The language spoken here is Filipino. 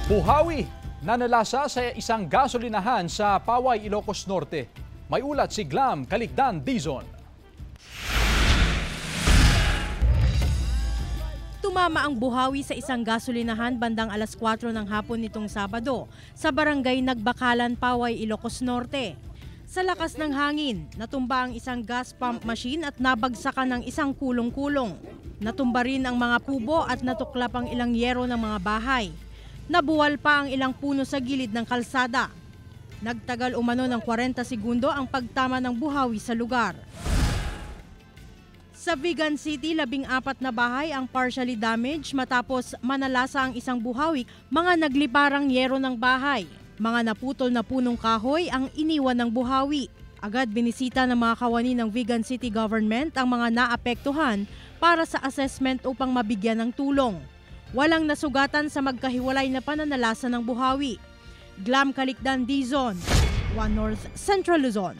Buhawi, nanalasa sa isang gasolinahan sa Paway, Ilocos Norte. May ulat si Glam Calicdan Dizon. Tumama ang buhawi sa isang gasolinahan bandang alas 4 ng hapon nitong Sabado sa barangay Nagbakalan, Paway, Ilocos Norte. Sa lakas ng hangin, natumba ang isang gas pump machine at nabagsakan ng isang kulong-kulong. Natumba rin ang mga kubo at natuklap ang ilang yero ng mga bahay. Nabuwal pa ang ilang puno sa gilid ng kalsada. Nagtagal umano ng 40 segundo ang pagtama ng buhawi sa lugar. Sa Vigan City, 14 na bahay ang partially damaged matapos manalasa ang isang buhawi, mga nagliparang yero ng bahay. Mga naputol na punong kahoy ang iniwan ng buhawi. Agad binisita ng mga kawani ng Vigan City Government ang mga naapektuhan para sa assessment upang mabigyan ng tulong. Walang nasugatan sa magkahiwalay na pananalasa ng buhawi. Glam Calicdan Dizon, One North Central Luzon.